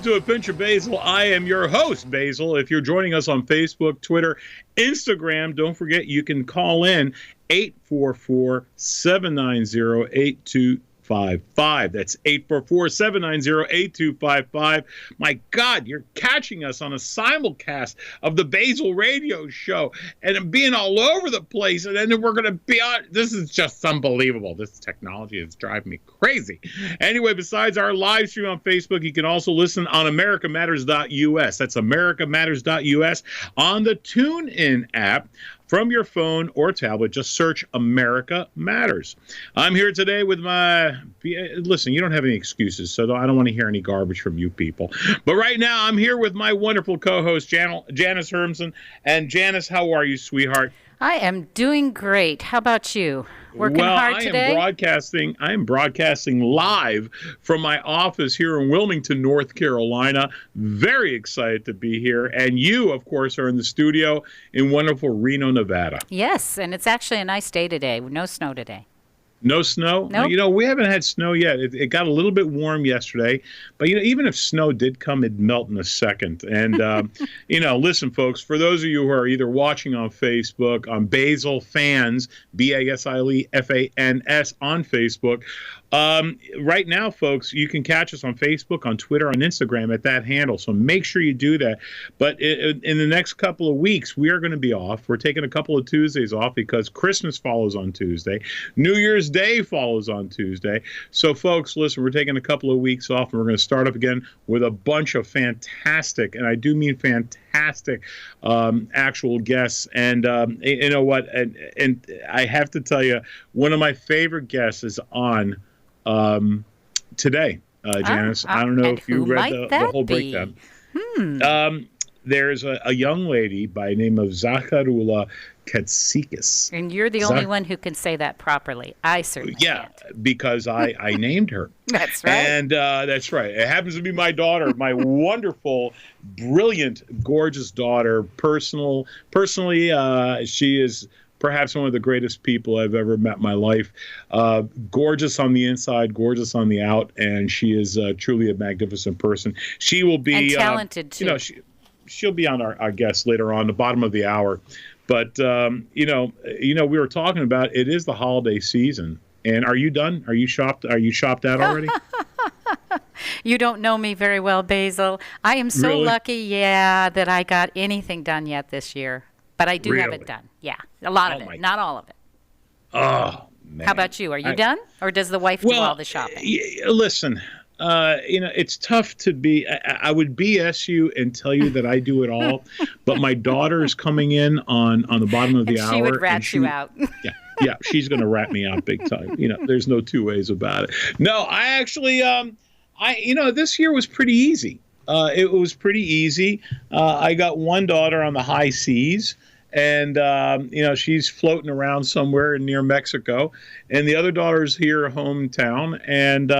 welcome to A Pinch of Basile. I am your host, Basil. If you're joining us on Facebook, Twitter, Instagram, don't forget you can call in 844-790-8255. That's 844-790-8255. My God, you're catching us on a simulcast of the Basil Radio Show, and I'm being all over the place, and then we're going to be on. This is just unbelievable. This technology is driving me crazy. Anyway, besides our live stream on Facebook, you can also listen on americamatters.us. That's americamatters.us on the TuneIn app. From your phone or tablet, just search America Matters. I'm here today with listen, you don't have any excuses, so I don't want to hear any garbage from you people. But right now, I'm here with my wonderful co-host, Janice Hermson. And Janice, how are you, sweetheart? I am doing great. How about you? Working hard today? I am broadcasting live from my office here in Wilmington, North Carolina. Very excited to be here. And you, of course, are in the studio in wonderful Reno, Nevada. Yes, and it's actually a nice day today. No snow today. No snow? Nope. You know, we haven't had snow yet. It got a little bit warm yesterday. But, you know, even if snow did come, it'd melt in a second. And, you know, listen, folks, for those of you who are either watching on Facebook, on Basil Fans, BASILEFANS on Facebook, right now, folks, you can catch us on Facebook, on Twitter, on Instagram at that handle. So make sure you do that. But in the next couple of weeks, we are going to be off. We're taking a couple of Tuesdays off because Christmas follows on Tuesday. New Year's Day follows on Tuesday. So, folks, listen, we're taking a couple of weeks off, and we're going to start up again with a bunch of fantastic, and I do mean fantastic, actual guests. And you know what? And I have to tell you, one of my favorite guests is on today, Janice. I don't know if you read the whole breakdown. There's a young lady by the name of Zaharoula. And you're the only one who can say that properly. I certainly can't. Because I named her. That's right. And that's right. It happens to be my daughter, my wonderful, brilliant, gorgeous daughter. Personally, she is perhaps one of the greatest people I've ever met in my life. Gorgeous on the inside, gorgeous on the out, and she is truly a magnificent person. She will be and talented too. You know, she'll be on our guest later on, the bottom of the hour. But you know, we were talking about it is the holiday season. And are you done? Are you shopped? Are you shopped out already? You don't know me very well, Basil. I am so lucky, that I got anything done yet this year. But I do have it done. Yeah, a lot of it, not all of it. Oh, man. How about you? Are you done? Or does the wife do all the shopping? Listen, you know, it's tough to be. I would BS you and tell you that I do it all, but my daughter is coming in on the bottom of the hour. She would rat you out. Yeah, she's going to rat me out big time. You know, there's no two ways about it. No, I actually, you know, this year was pretty easy. It was pretty easy. I got one daughter on the high seas. And, you know, she's floating around somewhere near Mexico. And the other daughter's here, hometown. And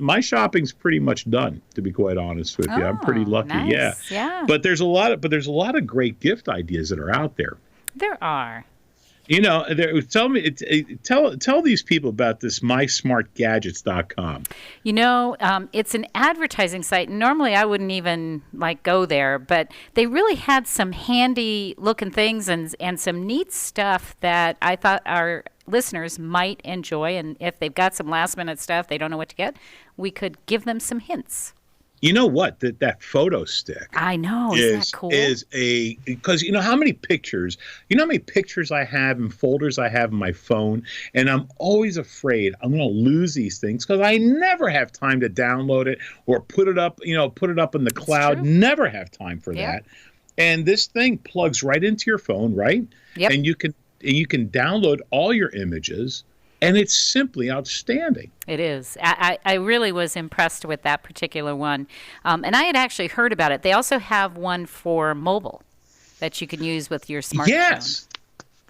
my shopping's pretty much done, to be quite honest with you. I'm pretty lucky. Nice. Yeah. But there's a lot of great gift ideas that are out there. There are. You know, tell these people about this mysmartgadgets.com. You know, it's an advertising site. Normally, I wouldn't even go there, but they really had some handy looking things and some neat stuff that I thought our listeners might enjoy. And if they've got some last minute stuff they don't know what to get, we could give them some hints. You know what? That photo stick. I know. Isn't that cool? Because you know how many pictures I have and folders I have in my phone, and I'm always afraid I'm going to lose these things because I never have time to download it or put it up in the cloud. Never have time for that. And this thing plugs right into your phone, right? Yep. And you can download all your images. And it's simply outstanding. It is. I really was impressed with that particular one. And I had actually heard about it. They also have one for mobile that you can use with your smartphone.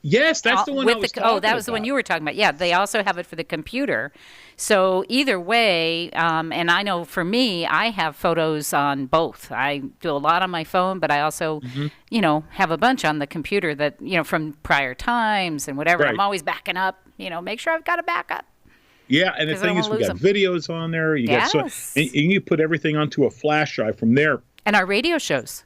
Yes, that's the one I was talking about. Oh, that was the one you were talking about. Yeah, they also have it for the computer. So either way, and I know for me, I have photos on both. I do a lot on my phone, but I also, have a bunch on the computer that, from prior times and whatever. Right. I'm always backing up, make sure I've got a backup. Yeah, and the 'Cause I don't thing is, wanna we lose got 'em. videos on there. You got Yes. and you put everything onto a flash drive from there. And our radio shows.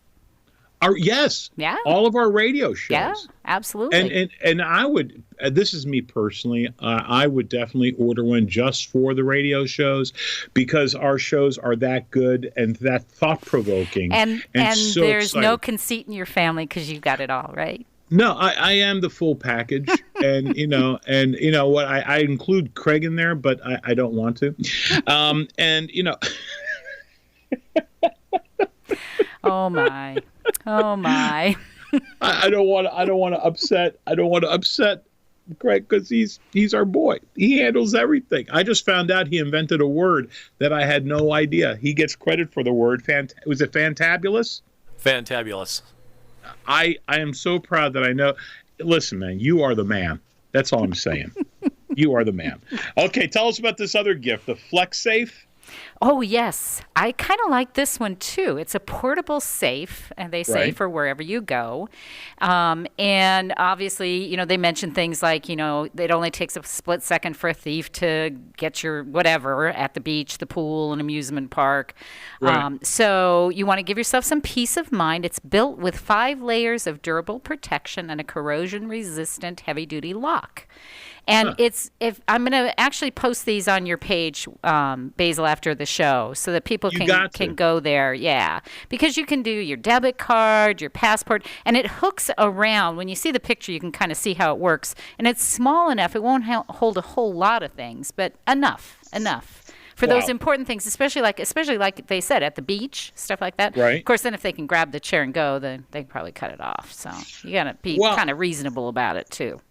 Yes, Yeah. all of our radio shows. Yeah, absolutely. And I would. This is me personally. I would definitely order one just for the radio shows because our shows are that good and that thought provoking. And so there's exciting. no conceit in your family because you've got it all, right? No, I am the full package, and you know what, I include Craig in there, but I don't want to, and you know. Oh my. Oh my. I don't want to upset Craig because he's our boy. He handles everything. I just found out he invented a word that I had no idea. He gets credit for the word. Was it fantabulous? Fantabulous. I am so proud that I know. Listen, man, you are the man. That's all I'm saying. You are the man. Okay, tell us about this other gift, the Flex Safe. Oh, yes. I kind of like this one, too. It's a portable safe, and they say Right. for wherever you go. And obviously, you know, they mention things like, you know, it only takes a split second for a thief to get your whatever at the beach, the pool, an amusement park. Right. So you want to give yourself some peace of mind. It's built with 5 layers of durable protection and a corrosion-resistant heavy-duty lock. And if I'm going to actually post these on your page, Basil, after the show, so that people can go there. Yeah, because you can do your debit card, your passport, and it hooks around. When you see the picture, you can kind of see how it works. And it's small enough; it won't hold a whole lot of things, but enough for those important things, especially like they said at the beach, stuff like that. Right. Of course, then if they can grab the chair and go, then they can probably cut it off. So you got to be kind of reasonable about it too.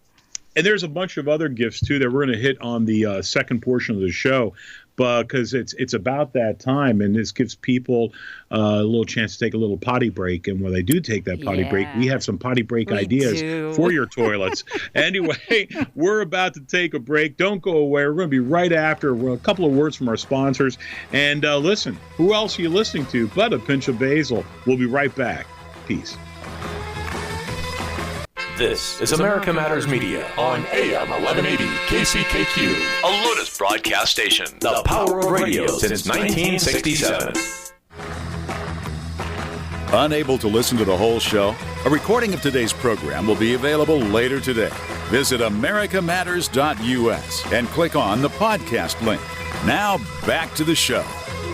And there's a bunch of other gifts too that we're going to hit on the second portion of the show, because it's about that time, and this gives people a little chance to take a little potty break. And when they do take that potty break, we have some potty break ideas for your toilets. Anyway, we're about to take a break. Don't go away. We're going to be right after a couple of words from our sponsors. And listen, who else are you listening to but a Pinch of Basile? We'll be right back. Peace. This is America Matters Media on AM 1180 KCKQ, a Lotus broadcast station. The power of radio since 1967. Unable to listen to the whole show? A recording of today's program will be available later today. Visit americamatters.us and click on the podcast link. Now back to the show.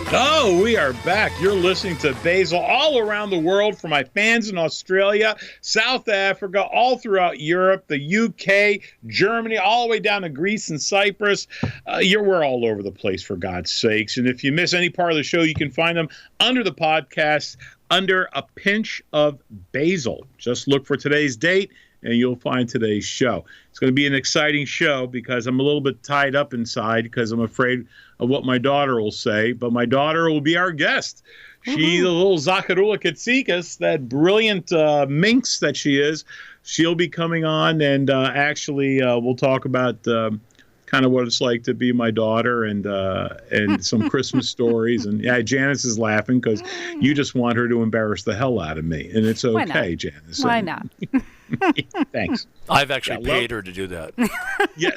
Oh, we are back. You're listening to Basil all around the world, for my fans in Australia, South Africa, all throughout Europe, the UK, Germany, all the way down to Greece and Cyprus. We're all over the place, for God's sakes. And if you miss any part of the show, you can find them under the podcast, under A Pinch of Basile. Just look for today's date, and you'll find today's show. It's going to be an exciting show because I'm a little bit tied up inside because I'm afraid of what my daughter will say. But my daughter will be our guest. She's a little Zaharoula Katsikas, that brilliant minx that she is. She'll be coming on, and actually we'll talk about kind of what it's like to be my daughter, and some Christmas stories. And yeah, Janice is laughing because you just want her to embarrass the hell out of me, and it's okay, Janice. Why not? Thanks. I've actually paid her to do that. Yeah.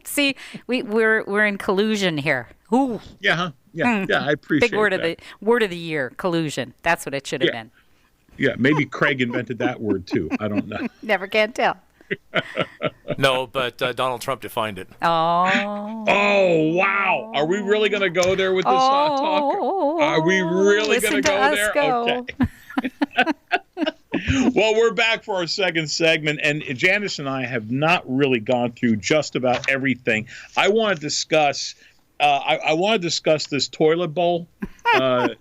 See, we're in collusion here. Ooh. Yeah. I appreciate Big word that. word of the year, collusion. That's what it should have been. Yeah, maybe Craig invented that word too. I don't know. Never can tell. No, but Donald Trump defined it. Oh. Oh, wow. Are we really going to go there with this talk? Are we really going to go there? Go. Okay. Well, we're back for our second segment, and Janice and I have not really gone through just about everything. I want to discuss. I want to discuss this toilet bowl. I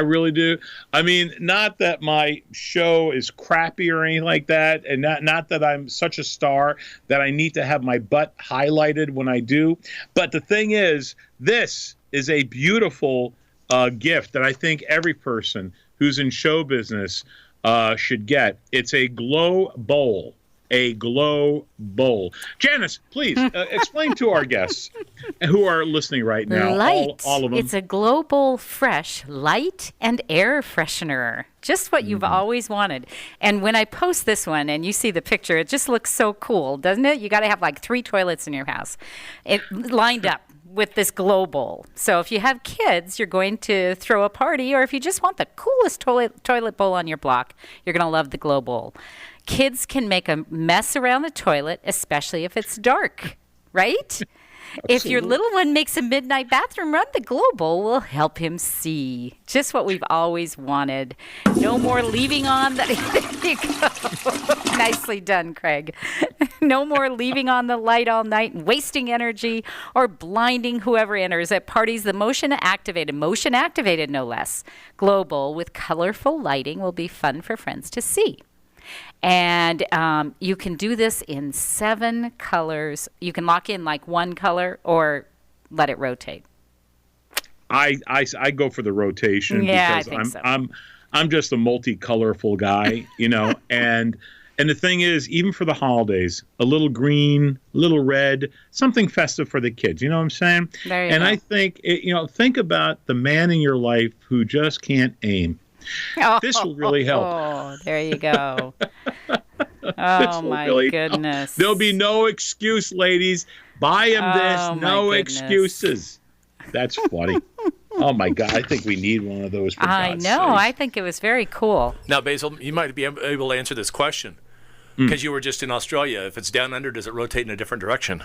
really do. I mean, not that my show is crappy or anything like that, and not that I'm such a star that I need to have my butt highlighted when I do. But the thing is, this is a beautiful gift that I think every person who's in show business should get. It's a glow bowl. a glow bowl. Janice, please explain to our guests who are listening right now, all of them. It's a glow bowl fresh light and air freshener. Just what you've always wanted. And when I post this one and you see the picture, it just looks so cool, doesn't it? You got to have like 3 toilets in your house lined up with this glow bowl. So if you have kids, you're going to throw a party, or if you just want the coolest toilet bowl on your block, you're going to love the glow bowl. Kids can make a mess around the toilet, especially if it's dark, right? If your little one makes a midnight bathroom run, the glow bowl will help him see. Just what we've always wanted. No more leaving on the... There you go. Nicely done, Craig. No more leaving on the light all night and wasting energy or blinding whoever enters at parties. The motion activated no less, glow bowl with colorful lighting will be fun for friends to see. And you can do this in 7 colors. You can lock in like one color or let it rotate. I go for the rotation because I'm just a multi-colorful guy, and the thing is, even for the holidays, a little green, a little red, something festive for the kids. You know what I'm saying? There you go. I think think about the man in your life who just can't aim. This will really help. Oh, there you go. Oh, my goodness. There'll be no excuse, ladies. Buy him this. No excuses. That's funny. Oh, my God. I think we need one of those. For God's sake. I think it was very cool. Now, Basil, you might be able to answer this question because you were just in Australia. If it's down under, does it rotate in a different direction?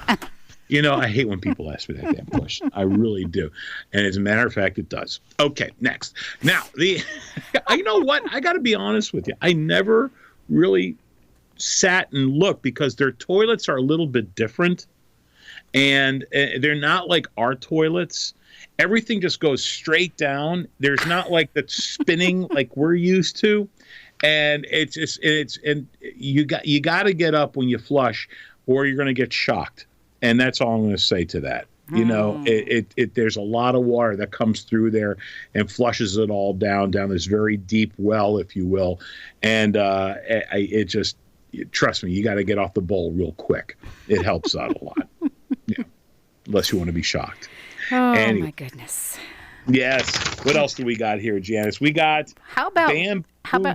I hate when people ask me that damn question. I really do. And as a matter of fact, it does. Okay, next. Now, you know what? I got to be honest with you. I never really sat and looked because their toilets are a little bit different. And they're not like our toilets. Everything just goes straight down. There's not like the spinning like we're used to. And you got to get up when you flush or you're going to get shocked. And that's all I'm going to say to that. There's a lot of water that comes through there and flushes it all down this very deep well, if you will. And trust me, you got to get off the bowl real quick. It helps out a lot. Unless you want to be shocked. Oh, anyway. My goodness. Yes. What else do we got here, Janice? We got bamboo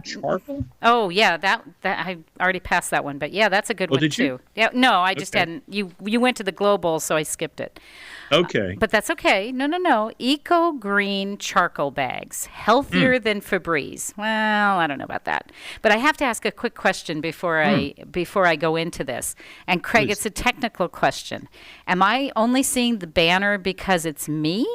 charcoal. Oh yeah, that I already passed that one, but yeah, that's a good one too. You? Yeah, no, I just hadn't. You went to the glow bowl, so I skipped it. Okay. But that's okay. No. Eco green charcoal bags, healthier than Febreze. Well, I don't know about that, but I have to ask a quick question before I go into this. And Craig, It's a technical question. Am I only seeing the banner because it's me?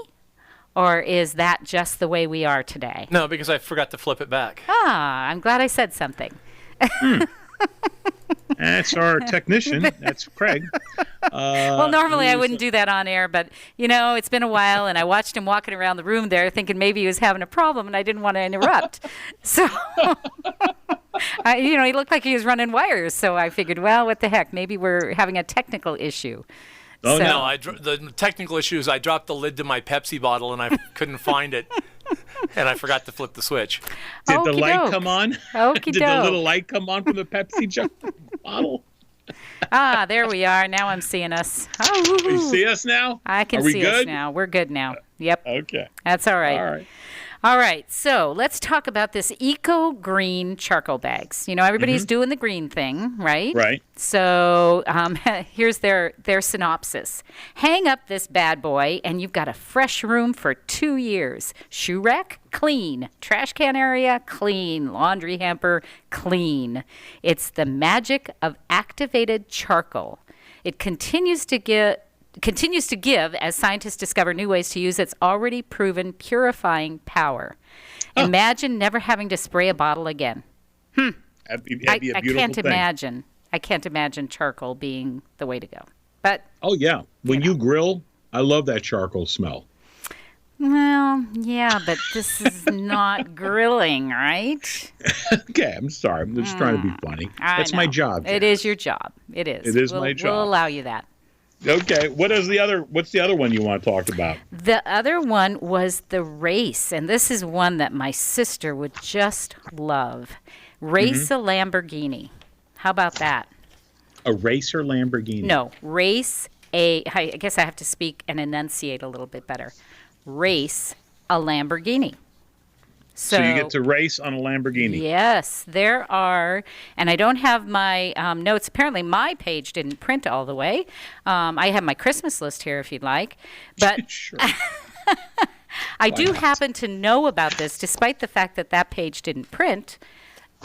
Or is that just the way we are today? No, because I forgot to flip it back. I'm glad I said something. That's our technician. That's Craig. Well, normally I wouldn't do that on air, but, it's been a while, and I watched him walking around the room there thinking maybe he was having a problem, and I didn't want to interrupt. So, he looked like he was running wires, so I figured, well, what the heck, maybe we're having a technical issue. Oh, so. No, the technical issue is I dropped the lid to my Pepsi bottle, and I couldn't find it, and I forgot to flip the switch. Did the light come on? Did the little light come on from the Pepsi bottle? There we are. Now I'm seeing us. Oh. You see us now? I can see us now. We're good now. Yep. Okay. That's all right. All right. All right, so let's talk about this eco-green charcoal bags. Everybody's doing the green thing, right? Right. So here's their synopsis. Hang up this bad boy, and you've got a fresh room for 2 years. Shoe rack, clean. Trash can area, clean. Laundry hamper, clean. It's the magic of activated charcoal. It continues to give as scientists discover new ways to use its already proven purifying power. Imagine never having to spray a bottle again. That'd be a beautiful thing. I can't imagine charcoal being the way to go. But oh yeah, when you grill, I love that charcoal smell. Well, yeah, but this is not grilling, right? Okay, I'm sorry. I'm just trying to be funny. That's my job. It is your job. It is. It is my job. We'll allow you that. Okay. What's the other one you want to talk about? The other one was the race, and this is one that my sister would just love. Race a Lamborghini. How about that? A racer Lamborghini. No, I guess I have to speak and enunciate a little bit better. Race a Lamborghini. So you get to race on a Lamborghini. Yes, there are, and I don't have my notes. Apparently, my page didn't print all the way. I have my Christmas list here if you'd like. But Sure. I do happen to know about this, despite the fact that that page didn't print.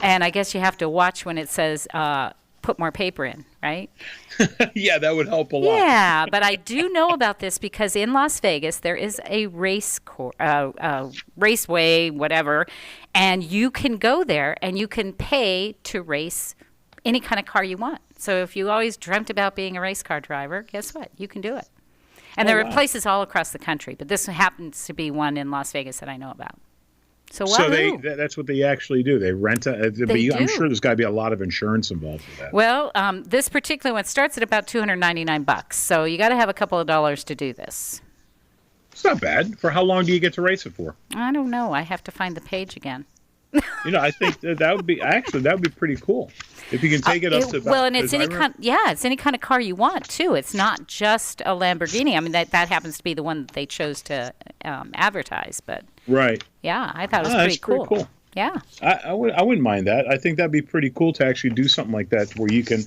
And I guess you have to watch when it says put more paper in, right? Yeah, that would help a lot. Yeah, but I do know about this because in Las Vegas there is a raceway, whatever, and you can go there and you can pay to race any kind of car you want. So if you always dreamt about being a race car driver, guess what? You can do it. And there are places all across the country, but this happens to be one in Las Vegas that I know about. So that's what they actually do. They rent I'm sure there's got to be a lot of insurance involved with that. Well, this particular one starts at about $299, so you got to have a couple of dollars to do this. It's not bad. For how long do you get to race it for? I don't know. I have to find the page again. I think that would be pretty cool if you can take it up to about. Well, and it's any kind of car you want too. It's not just a Lamborghini. I mean, that happens to be the one that they chose to advertise, but right. Yeah, I thought it was pretty cool. Yeah, I wouldn't mind that. I think that'd be pretty cool to actually do something like that, where you can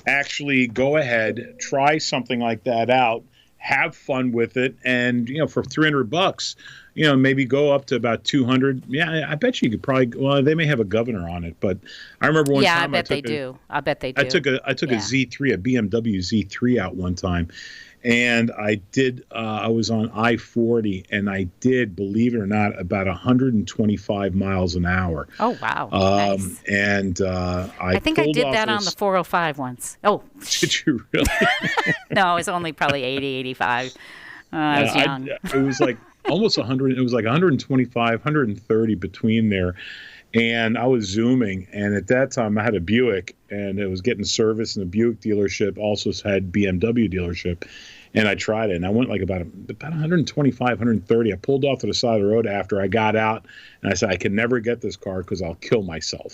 actually go ahead, try something like that out, have fun with it, and for $300. Maybe go up to about 200. Yeah, I bet you could probably. Well, they may have a governor on it, but I remember one time. Yeah, I bet they do. I bet they do. I took a Z3, a BMW Z3 out one time, and I did. I was on I-40, and I did, believe it or not, about 125 miles an hour. Oh wow! Nice. And I think I did that on the 405 once. Oh, did you really? No, it was only probably 80, 85. I was young. It was like almost 100. It was like 125, 130 between there. And I was zooming. And at that time, I had a Buick, and it was getting service. And the Buick dealership also had BMW dealership. And I tried it, and I went like about 125, 130. I pulled off to the side of the road after I got out, and I said, I can never get this car because I'll kill myself.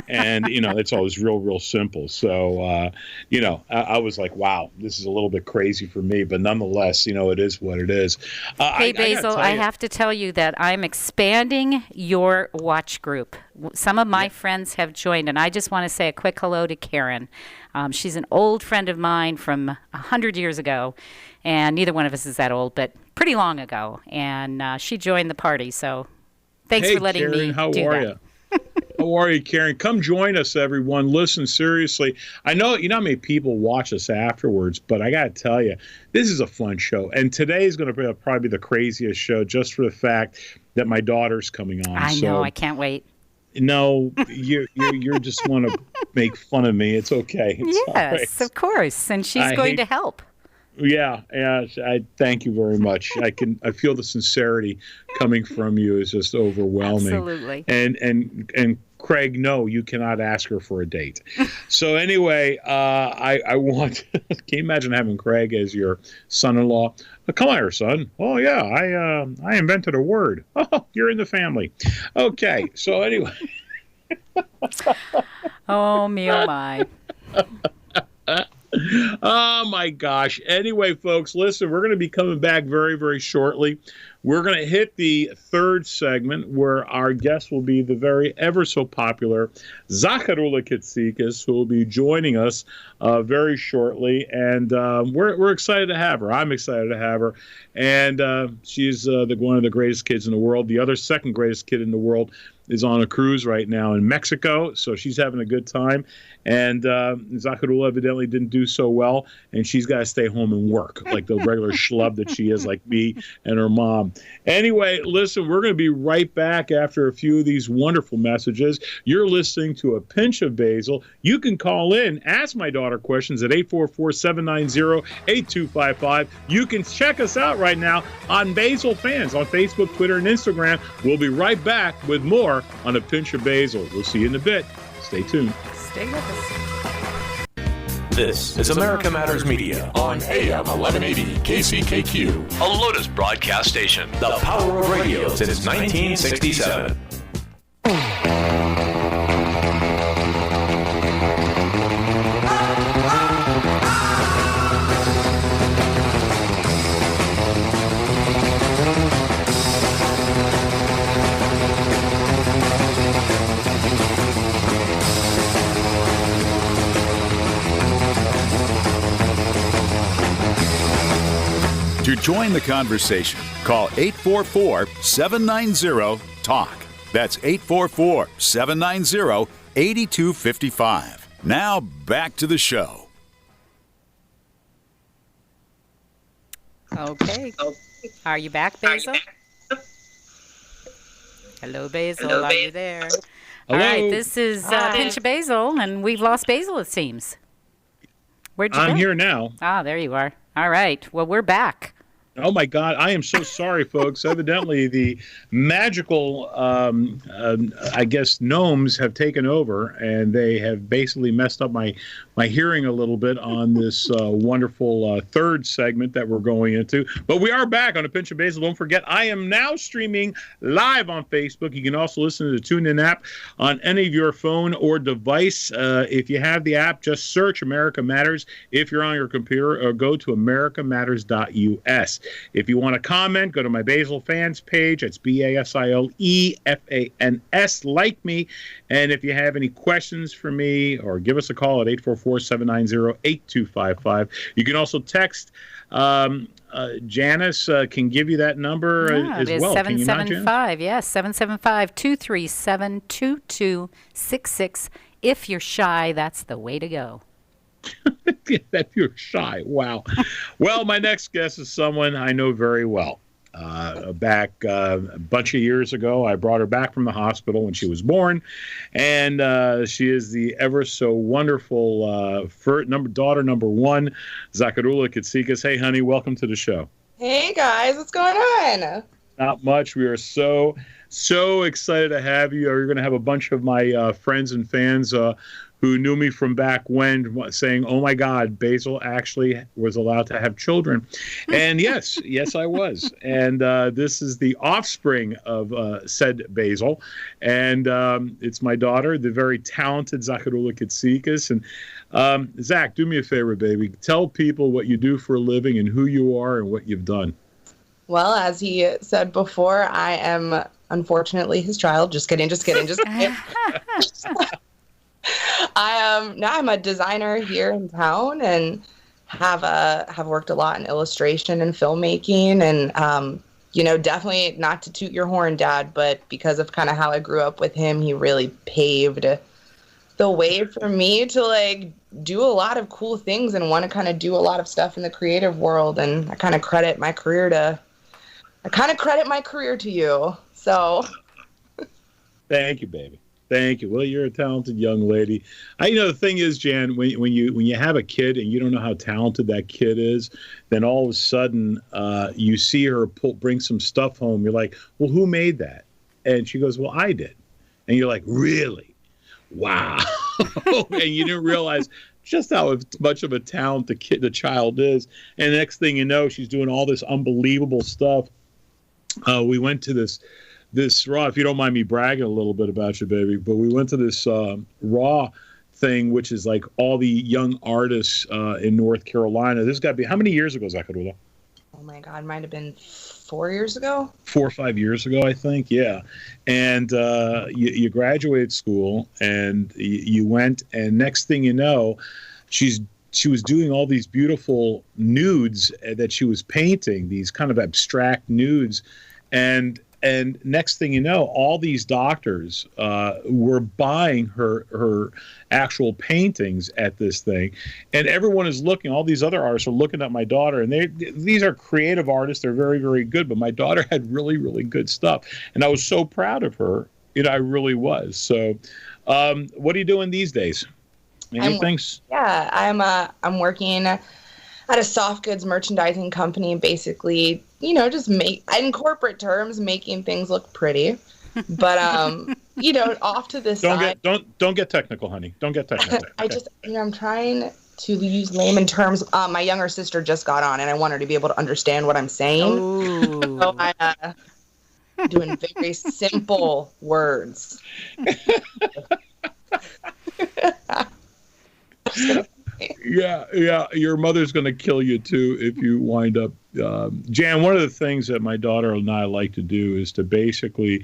And, it's always real simple. So, I was like, wow, this is a little bit crazy for me. But nonetheless, it is what it is. Hey, Basil, I have to tell you that I'm expanding your watch group. Some of my friends have joined, and I just want to say a quick hello to Karen. She's an old friend of mine from 100 years ago, and neither one of us is that old, but pretty long ago. And she joined the party, so thanks for letting Karen, me how do are that. You? How are you, Karen? Come join us, everyone. Listen, seriously. I know how many people watch us afterwards, but I got to tell you, this is a fun show. And today is going to probably be the craziest show just for the fact that my daughter's coming on. I know. I can't wait. No, you just want to make fun of me. It's okay. It's yes, right. Of course. And she's going to help. Yeah. I thank you very much. I feel the sincerity coming from you is just overwhelming. Absolutely. And Craig, no, you cannot ask her for a date. So anyway, I want. Can you imagine having Craig as your son-in-law? Come here, son. Oh yeah, I invented a word. Oh, you're in the family. Okay. So anyway. Oh me, oh my. Oh my gosh. Anyway, folks, listen, we're going to be coming back very, very shortly. We're going to hit the third segment where our guest will be the very ever so popular Zaharoula Katsikas, who will be joining us very shortly. And we're excited to have her. I'm excited to have her. And she's one of the greatest kids in the world. The other second greatest kid in the world is on a cruise right now in Mexico, so she's having a good time. And Zaharoula evidently didn't do so well, and she's got to stay home and work like the regular schlub that she is, like me and her mom. Anyway, listen, we're going to be right back after a few of these wonderful messages. You're listening to A Pinch of Basile. You can call in, ask my daughter questions at 844-790-8255. You can check us out right now on Basile Fans on Facebook, Twitter, and Instagram. We'll be right back with more on A Pinch of Basile. We'll see you in a bit. Stay tuned. Stay with us. This is America Matters Media on AM 1180 KCKQ, a Lotus broadcast station. The power of radio since 1967. To join the conversation, call 844-790-TALK. That's 844-790-8255. Now back to the show. Okay. Are you back, Basil? Hello, Basil. Are you there? All right. This is Pinch of Basile, and we've lost Basil, it seems. Where'd you go? I'm here now. Ah, there you are. All right. Well, we're back. Oh, my God. I am so sorry, folks. Evidently, the magical, I guess, gnomes have taken over, and they have basically messed up my hearing a little bit on this wonderful third segment that we're going into. But we are back on a Pinch of Basile. Don't forget, I am now streaming live on Facebook. You can also listen to the TuneIn app on any of your phone or device. If you have the app, just search America Matters. If you're on your computer, or go to americamatters.us. If you want to comment, go to my Basil fans page. It's BASILEFANS, like me. And if you have any questions for me, or give us a call at 844-790-8255. You can also text. Janice can give you that number as well. 775, yes, 775-237-2266. If you're shy, that's the way to go. If you're shy. Wow. Well, my next guest is someone I know very well. Back a bunch of years ago, I brought her back from the hospital when she was born, and she is the ever so wonderful daughter number one, Zaharoula Katsikas. Hey, honey, welcome to the show. Hey, guys, what's going on? Not much. We are so excited to have you. You're going to have a bunch of my friends and fans who knew me from back when, saying, oh, my God, Basil actually was allowed to have children. And yes, I was. And this is the offspring of said Basil. And it's my daughter, the very talented Zaharoula Katsikas. And Zach, do me a favor, baby. Tell people what you do for a living and who you are and what you've done. Well, as he said before, I am unfortunately his child. Just kidding. I'm a designer here in town, and have worked a lot in illustration and filmmaking, and definitely not to toot your horn, Dad, but because of kind of how I grew up with him, he really paved the way for me to do a lot of cool things and want to kind of do a lot of stuff in the creative world, and I kind of credit my career to you. So thank you, baby. Thank you. Well, you're a talented young lady. The thing is, Jan, when you have a kid and you don't know how talented that kid is, then all of a sudden you see her bring some stuff home. You're like, well, who made that? And she goes, well, I did. And you're like, really? Wow. And you didn't realize just how much of a talent the child is. And the next thing you know, she's doing all this unbelievable stuff. We went to this Raw, if you don't mind me bragging a little bit about you, baby, but we went to this Raw thing, which is like all the young artists in North Carolina. This got to be, how many years ago, Zaharoula? Oh my God, might have been 4 years ago? 4 or 5 years ago, I think, yeah. And you graduated school, and you went, and next thing you know, she was doing all these beautiful nudes that she was painting, these kind of abstract nudes, and next thing you know, all these doctors were buying her actual paintings at this thing. And everyone is looking, all these other artists are looking at my daughter, and these are creative artists. They're very, very good. But my daughter had really, really good stuff. And I was so proud of her. I really was. So what are you doing these days? Anything? I'm working at a soft goods merchandising company, basically, just in corporate terms, making things look pretty. But, off to this side. Don't get technical, honey. Don't get technical. Okay. I'm trying to use layman terms. My younger sister just got on, and I want her to be able to understand what I'm saying. Ooh. So I'm doing very simple words. Yeah. Your mother's going to kill you too if you wind up. Jan, one of the things that my daughter and I like to do is to basically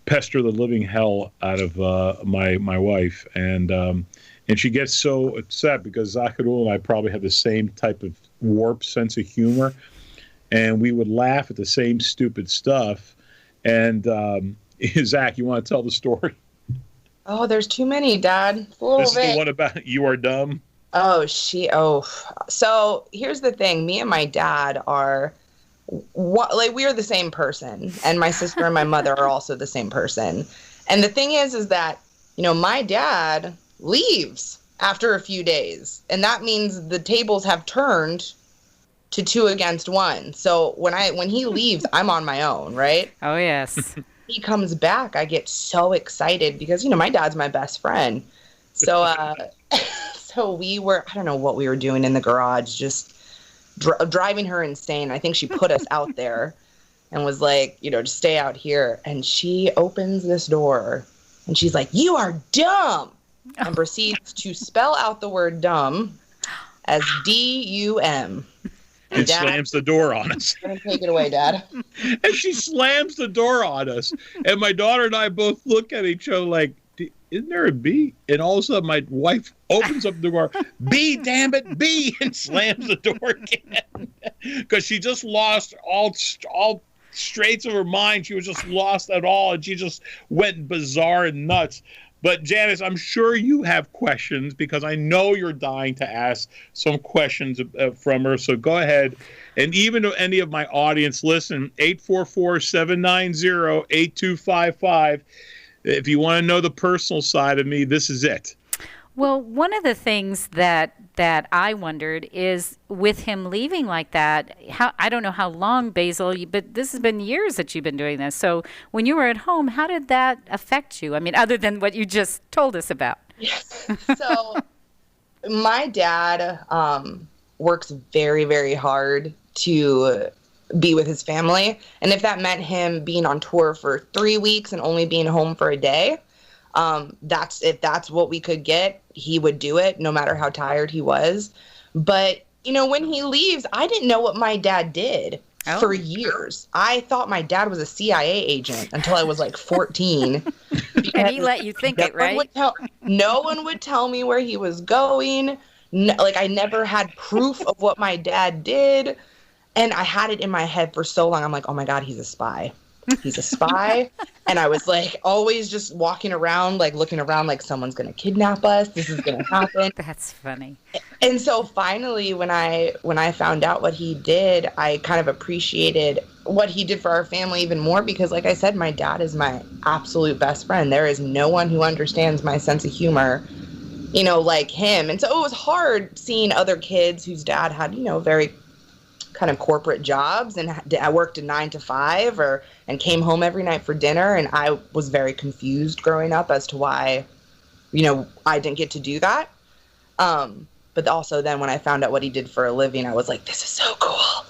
pester the living hell out of my wife, and she gets so upset because Zaharoula and I probably have the same type of warped sense of humor. and we would laugh at the same stupid stuff. And Zach, you want to tell the story? Oh, there's too many, Dad. A little This bit. is the one about you are dumb. So here's the thing. Me and my dad are we are the same person, and my sister and my mother are also the same person. And the thing is that, my dad leaves after a few days, and that means the tables have turned to 2 against 1. So when he leaves, I'm on my own, right? Oh, yes. He comes back, I get so excited because, my dad's my best friend. So, so we were, I don't know what we were doing in the garage, just driving her insane. I think she put us out there and was like, just stay out here. And she opens this door and she's like, "You are dumb," and proceeds to spell out the word dumb as D-U-M. And slams the door on us. Take it away, Dad. And she slams the door on us. And my daughter and I both look at each other like, isn't there a B? And all of a sudden, my wife opens up the door, B, damn it, B, and slams the door again. Because she just lost all straits of her mind. She was just lost at all, and she just went bizarre and nuts. But Janice, I'm sure you have questions because I know you're dying to ask some questions from her. So go ahead. And even if any of my audience listen, 844-790-8255. If you want to know the personal side of me, this is it. Well, one of the things that I wondered is with him leaving like that, I don't know how long, Basil, but this has been years that you've been doing this. So when you were at home, how did that affect you? I mean, other than what you just told us about. Yes. So my dad works very, very hard to be with his family. And if that meant him being on tour for 3 weeks and only being home for a day, if that's what we could get, he would do it no matter how tired he was. But, when he leaves, I didn't know what my dad did for years. I thought my dad was a CIA agent until I was like 14. And he let you think it, right? No one would tell me where he was going. I never had proof of what my dad did. And I had it in my head for so long. I'm like, oh my God, he's a spy. He's a spy. And I was like, always just walking around, looking around like someone's going to kidnap us. This is going to happen. That's funny. And so finally, when I found out what he did, I kind of appreciated what he did for our family even more because, like I said, my dad is my absolute best friend. There is no one who understands my sense of humor, like him. And so it was hard seeing other kids whose dad had, very kind of corporate jobs, and I worked a 9 to 5 and came home every night for dinner, and I was very confused growing up as to why I didn't get to do that, but also then when I found out what he did for a living, I was like, this is so cool.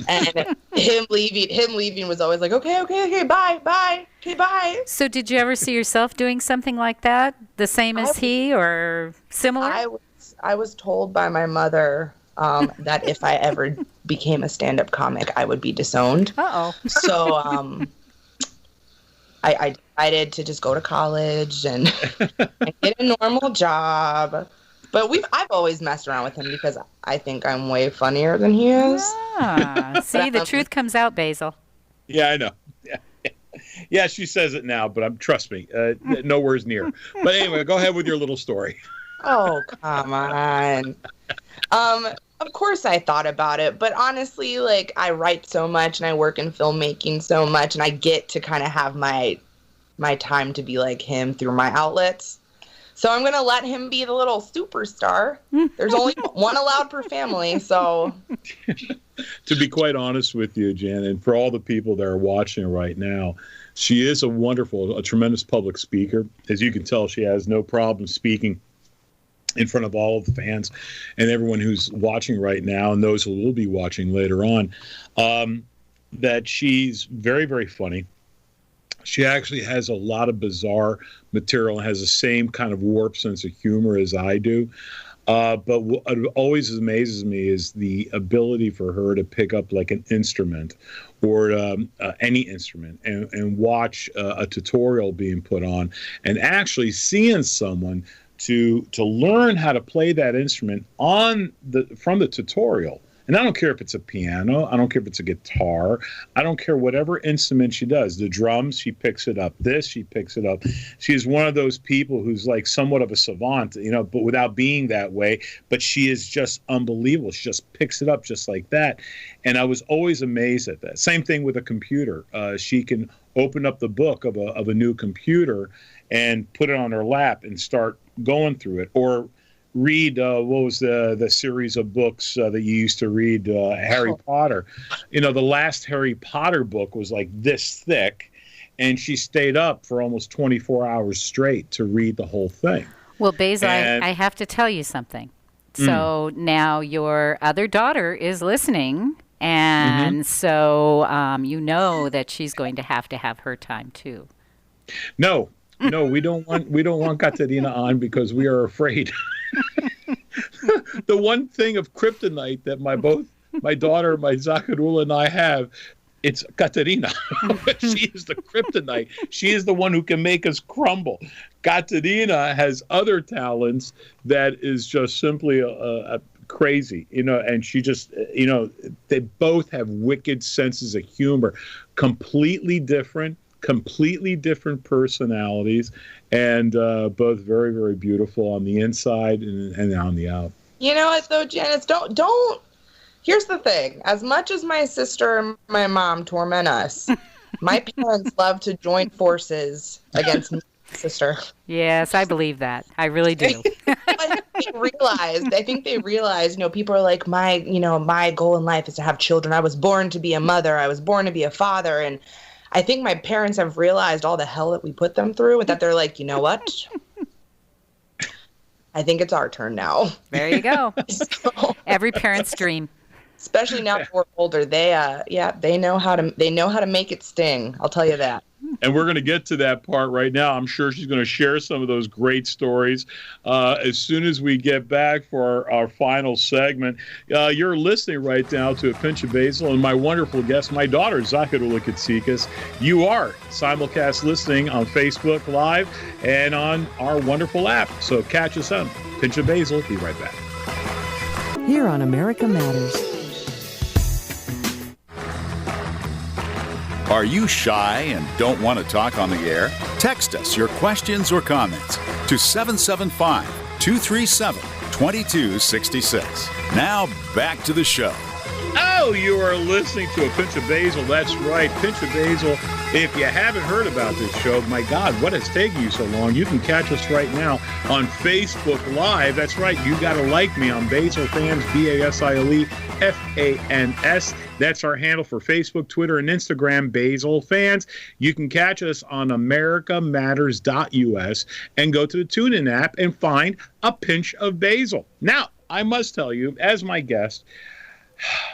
And him leaving was always like, okay, bye, okay, bye. So did you ever see yourself doing something like that, the same as he or similar? I was told by my mother that if I ever became a stand-up comic, I would be disowned. Uh-oh. So I decided to just go to college and get a normal job. But I've always messed around with him because I think I'm way funnier than he is. See, the truth comes out, Basil. Yeah, I know. Yeah, she says it now, but trust me, nowhere's near. But anyway, go ahead with your little story. Oh, come on. Of course I thought about it, but honestly, I write so much and I work in filmmaking so much, and I get to kind of have my time to be like him through my outlets. So I'm going to let him be the little superstar. There's only one allowed per family, so. To be quite honest with you, Jan, and for all the people that are watching right now, she is a tremendous public speaker. As you can tell, she has no problem speaking in front of all of the fans and everyone who's watching right now and those who will be watching later on, that she's very, very funny. She actually has a lot of bizarre material and has the same kind of warped sense of humor as I do. But what always amazes me is the ability for her to pick up like an instrument or any instrument and watch a tutorial being put on and actually seeing someone to learn how to play that instrument from the tutorial And I don't care if it's a piano. I don't care if it's a guitar. I don't care whatever instrument she does. The drums, she picks it up. She picks it up. She's one of those people who's like somewhat of a savant, but without being that way. But she is just unbelievable. She just picks it up just like that. And I was always amazed at that. Same thing with a computer. She can open up the book of a new computer and put it on her lap and start going through it, or read what was the series of books that you used to read, Harry Potter. The last Harry Potter book was like this thick, and she stayed up for almost 24 hours straight to read the whole thing. Well, Basil, I have to tell you something. So now your other daughter is listening, and so you know that she's going to have her time too. No, we don't want Katerina on because we are afraid. The one thing of kryptonite that my daughter, my Zaharoula, and I have, it's Katerina. She is the kryptonite. She is the one who can make us crumble. Katerina has other talents that is just simply crazy, and she just, they both have wicked senses of humor, completely different personalities, and both very, very beautiful on the inside and on the out. You know what, though, Janice? Don't. Here's the thing. As much as my sister and my mom torment us, my parents love to join forces against my sister. Yes, I believe that. I really do. I think they realized, people are like, my goal in life is to have children. I was born to be a mother. I was born to be a father. And I think my parents have realized all the hell that we put them through, and that they're like, you know what? I think it's our turn now. There you go. Every parent's dream. Especially now that we're older, they know how to make it sting. I'll tell you that. And we're going to get to that part right now. I'm sure she's going to share some of those great stories as soon as we get back for our final segment. You're listening right now to A Pinch of Basile, and my wonderful guest, my daughter, Zaharoula Katsikas. You are simulcast listening on Facebook Live and on our wonderful app. So catch us on Pinch of Basile. Be right back. Here on America Matters. Are you shy and don't want to talk on the air? Text us your questions or comments to 775-237-2266. Now back to the show. Oh, you are listening to A Pinch of Basile. That's right, Pinch of Basile. If you haven't heard about this show, my God, what has taken you so long? You can catch us right now on Facebook Live. That's right, you got to like me on Basile Fans, BASILE-FANS. That's our handle for Facebook, Twitter, and Instagram, Basile Fans. You can catch us on americamatters.us and go to the TuneIn app and find A Pinch of Basile. Now, I must tell you, as my guest,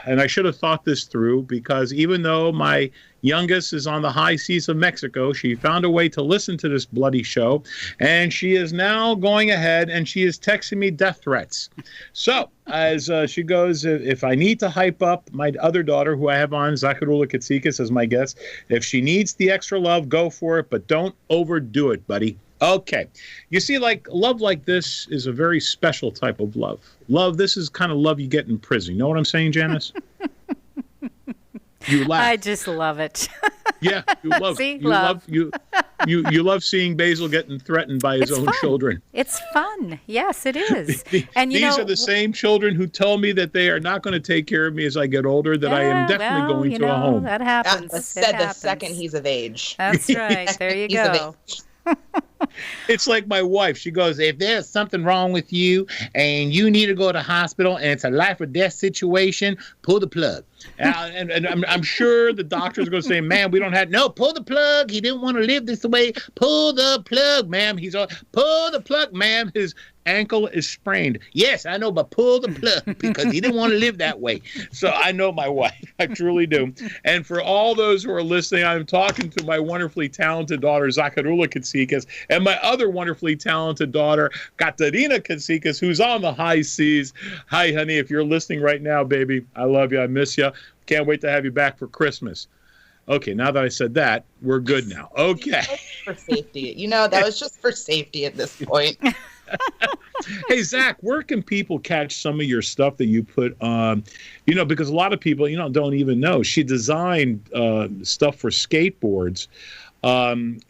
and I should have thought this through, because even though my youngest is on the high seas of Mexico, she found a way to listen to this bloody show, and she is now going ahead and she is texting me death threats. So as she goes, if I need to hype up my other daughter, who I have on, Zaharoula Katsikas, as my guest, if she needs the extra love, go for it, but don't overdo it, buddy. Okay. You see, love like this is a very special type of love. Love, this is kind of love you get in prison. You know what I'm saying, Janice? You laugh. I just love it. Yeah, you love. See, you love. You love seeing Basile getting threatened by his own children. It's fun. Yes, it is. And these are the same children who tell me that they are not going to take care of me as I get older. That I am definitely going to a home. That happens. The second he's of age. That's right. There you go. It's like my wife. She goes, if there's something wrong with you and you need to go to the hospital and it's a life or death situation, pull the plug. And I'm sure the doctor's going to say, man, we don't have, no, pull the plug. He didn't want to live this way. Pull the plug, ma'am. Pull the plug, ma'am. His ankle is sprained. Yes, I know, but pull the plug because he didn't want to live that way. So I know my wife. I truly do. And for all those who are listening, I'm talking to my wonderfully talented daughter, Zaharoula Katsikas, and my other wonderfully talented daughter, Katerina Katsikas, who's on the high seas. Hi, honey. If you're listening right now, baby, I love you. I miss you. Can't wait to have you back for Christmas. Okay, now that I said that, we're good now. Okay. For safety. That was just for safety at this point. Hey, Zach, where can people catch some of your stuff that you put on? Because a lot of people, don't even know. She designed stuff for skateboards.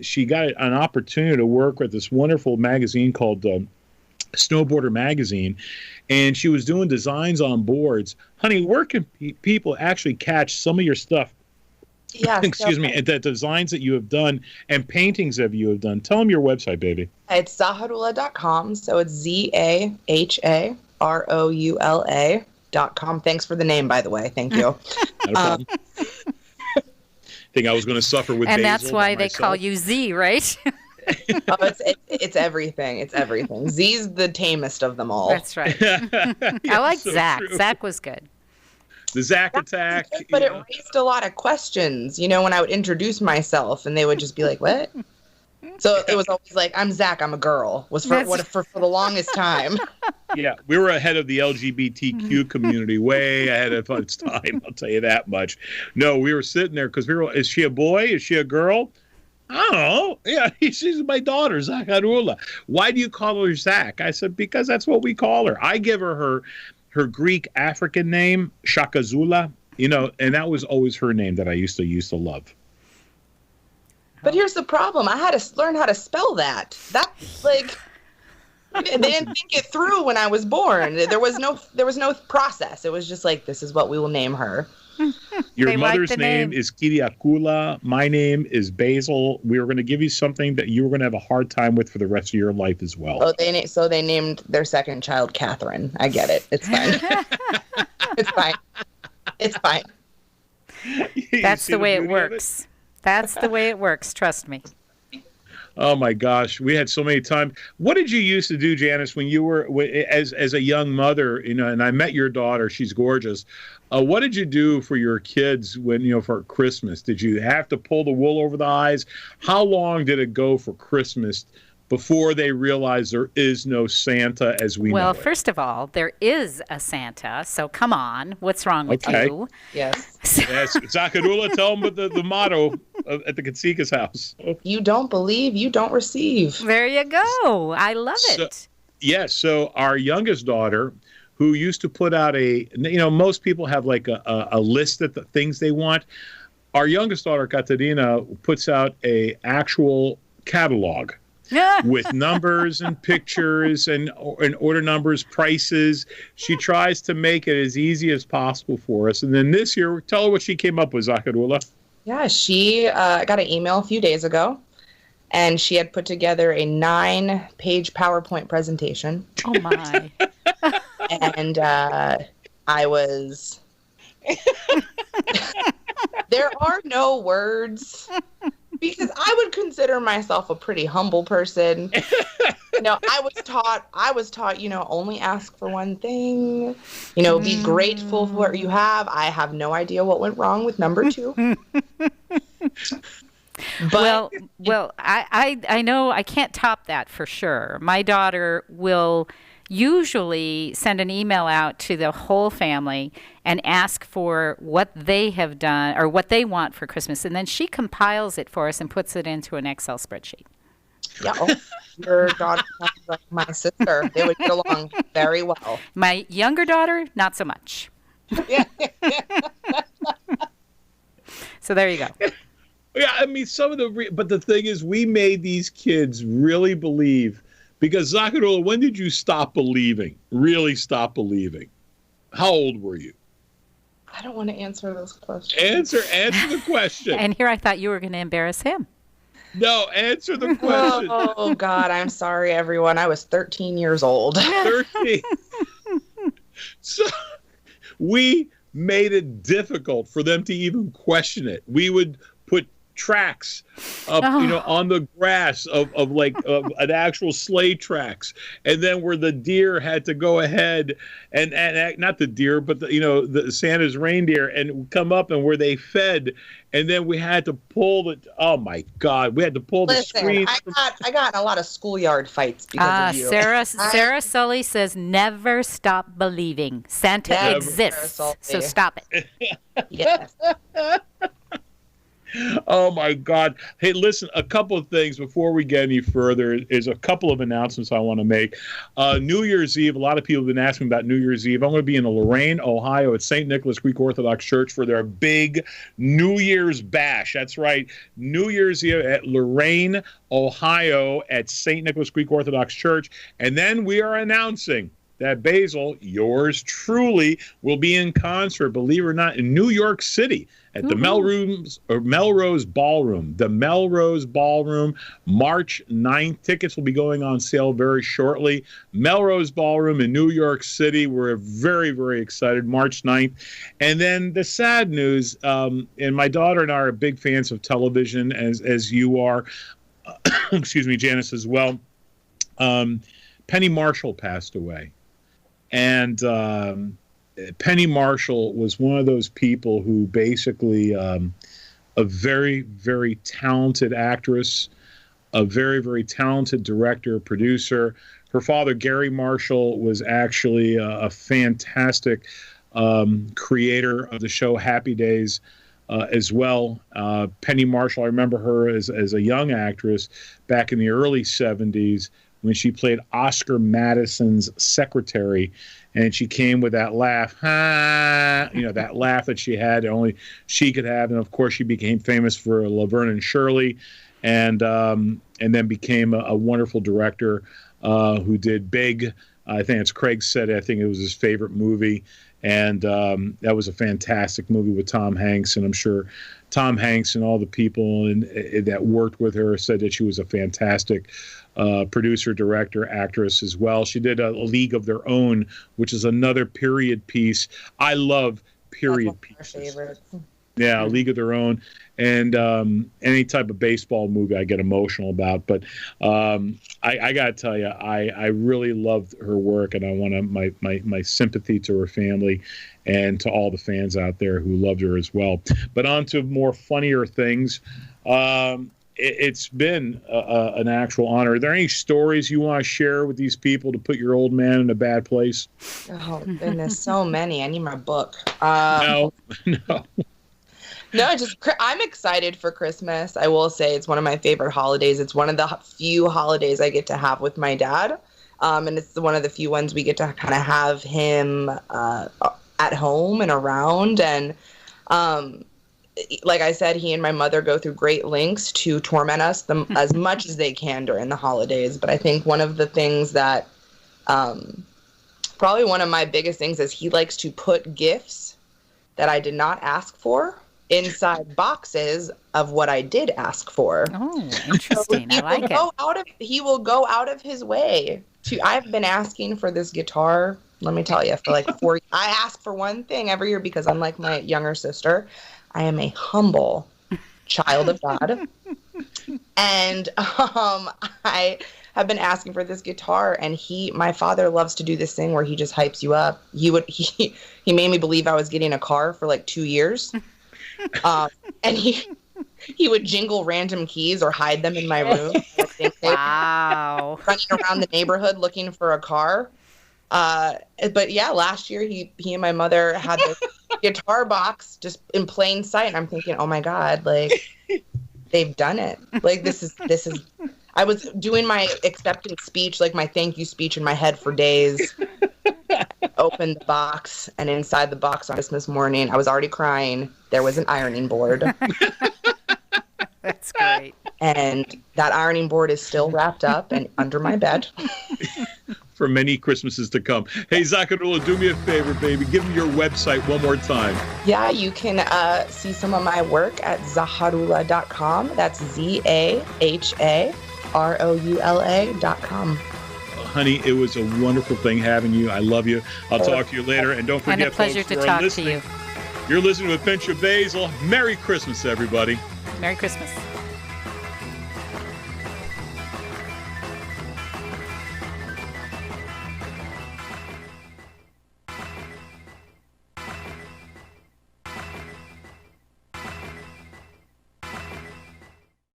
She got an opportunity to work with this wonderful magazine called Snowboarder Magazine, and she was doing designs on boards. Honey, where can people actually catch some of your stuff? Yeah. Excuse me, and the designs that you have done and paintings that you have done. Tell them your website, baby. It's Zaharoula.com. So it's ZAHAROULA.com. Thanks for the name, by the way. Thank you. Not a problem. Think I was going to suffer with and basil that's why by they myself. call you Z, right? It's everything. It's everything. Z's the tamest of them all. That's right. I like so Zach. true. Zach was good. The Zach attack. But it raised a lot of questions, when I would introduce myself and they would just be like, what? So it was always like, I'm Zach, I'm a girl, was for the longest time. Yeah, we were ahead of the LGBTQ community, way ahead of its time, I'll tell you that much. No, we were sitting there because is she a boy? Is she a girl? I don't know. Yeah, she's my daughter, Zaharoula. Why do you call her Zach? I said, because that's what we call her. I give her Greek African name, Shakazula, and that was always her name that I used to love. But here's the problem. I had to learn how to spell that. That's like, they didn't think it through when I was born. There was no process. It was just like, this is what we will name her. Your mother's name is Kyriakula. My name is Basil. We were going to give you something that you were going to have a hard time with for the rest of your life as well. Oh, they named their second child Catherine. I get it. It's fine. It's fine. It's fine. That's the way it works. That's the way it works. Trust me. Oh my gosh, we had so many times. What did you used to do, Janice, when you were as a young mother? And I met your daughter. She's gorgeous. What did you do for your kids when for Christmas? Did you have to pull the wool over the eyes? How long did it go for Christmas before they realized there is no Santa as we know it? Well, first of all, there is a Santa, so come on. What's wrong with you? Yes. Yes, Zaharoula, tell them the motto at the Katsika's house. If you don't believe, you don't receive. There you go. I love it. Yes, so our youngest daughter, who used to put out most people have like a list of the things they want. Our youngest daughter, Katerina, puts out a actual catalog with numbers and pictures and order numbers, prices. She tries to make it as easy as possible for us. And then this year, tell her what she came up with, Zaharoula. Yeah, she got an email a few days ago, and she had put together a 9-page PowerPoint presentation. Oh, my. And I was... There are no words, because I would consider myself a pretty humble person. I was taught, only ask for one thing, be grateful for what you have. I have no idea what went wrong with number 2. But well, I know I can't top that for sure. My daughter will usually send an email out to the whole family and ask for what they have done or what they want for Christmas. And then she compiles it for us and puts it into an Excel spreadsheet. Yeah, your daughter sounds like my sister. They would get along very well. My younger daughter, not so much. Yeah. So there you go. Yeah, I mean, but the thing is, we made these kids really believe. Because, Zaharoula, when did you stop believing? Really stop believing? How old were you? I don't want to answer those questions. Answer the question. And here I thought you were going to embarrass him. No, answer the question. Oh, God, I'm sorry, everyone. I was 13 years old. 13. So we made it difficult for them to even question it. We would put tracks up, on the grass of an actual sleigh tracks, and then where the deer had to go ahead and not the deer, but the Santa's reindeer and come up and where they fed, and then we had to pull the. Oh my God, we had to pull the screen. I got in a lot of schoolyard fights because of you. Sarah Sully says never stop believing Santa exists, so stop it. Yes. Oh my God. Hey, listen, a couple of things before we get any further is a couple of announcements I want to make. New Year's Eve, a lot of people have been asking about New Year's Eve. I'm going to be in Lorain, Ohio at St. Nicholas Greek Orthodox Church for their big New Year's bash. That's right. New Year's Eve at Lorain, Ohio at St. Nicholas Greek Orthodox Church. And then we are announcing that Basil, yours truly, will be in concert, believe it or not, in New York City at the Melrose Ballroom. The Melrose Ballroom, March 9th. Tickets will be going on sale very shortly. Melrose Ballroom in New York City. We're very, very excited. March 9th. And then the sad news, and my daughter and I are big fans of television, as you are. Excuse me, Janice, as well. Penny Marshall passed away. And Penny Marshall was one of those people who basically a very, very talented actress, a very, very talented director, producer. Her father, Gary Marshall, was actually a fantastic creator of the show Happy Days as well. Penny Marshall, I remember her as a young actress back in the early 70s, when she played Oscar Madison's secretary, and she came with that laugh, that laugh that she had, only she could have. And of course, she became famous for Laverne and Shirley, and then became a wonderful director who did Big. I think it's Craig said it. I think it was his favorite movie. And that was a fantastic movie with Tom Hanks. And I'm sure Tom Hanks and all the people that worked with her said that she was a fantastic producer, director, actress as well. She did a League of Their Own, which is another period piece. I love period pieces. Yeah, League of Their Own. And any type of baseball movie I get emotional about. But I got to tell you, I really loved her work, and I want my sympathy to her family and to all the fans out there who loved her as well. But on to more funnier things. It's been an actual honor. Are there any stories you want to share with these people to put your old man in a bad place? Oh, goodness, so many. I need my book. No. No, I'm excited for Christmas. I will say it's one of my favorite holidays. It's one of the few holidays I get to have with my dad. And it's one of the few ones we get to kind of have him at home and around. And like I said, he and my mother go through great lengths to torment us as much as they can during the holidays. But I think one of the things that probably one of my biggest things is he likes to put gifts that I did not ask for inside boxes of what I did ask for. Oh, interesting. So I like it. He will go out of his way to. I've been asking for this guitar, let me tell you, for like 4 years. I ask for one thing every year because, unlike my younger sister, I am a humble child of God. And I have been asking for this guitar, and my father loves to do this thing where he just hypes you up. He made me believe I was getting a car for like 2 years. And he would jingle random keys or hide them in my room. Wow. Running around the neighborhood looking for a car. But yeah, last year he and my mother had this guitar box just in plain sight. And I'm thinking, oh my God, like they've done it. Like this is, I was doing my acceptance speech, like my thank you speech in my head for days. Opened the box, and inside the box on Christmas morning, I was already crying. There was an ironing board. That's great. And that ironing board is still wrapped up and under my bed. For many Christmases to come. Hey, Zaharoula, do me a favor, baby. Give me your website one more time. Yeah, you can see some of my work at zaharoula.com. That's ZAHAROULA.com. Honey, it was a wonderful thing having you. I love you. I'll talk to you later. And don't forget, And a pleasure folks, to for talk listening, to you. You're listening to Pinch of Basile. Merry Christmas, everybody. Merry Christmas.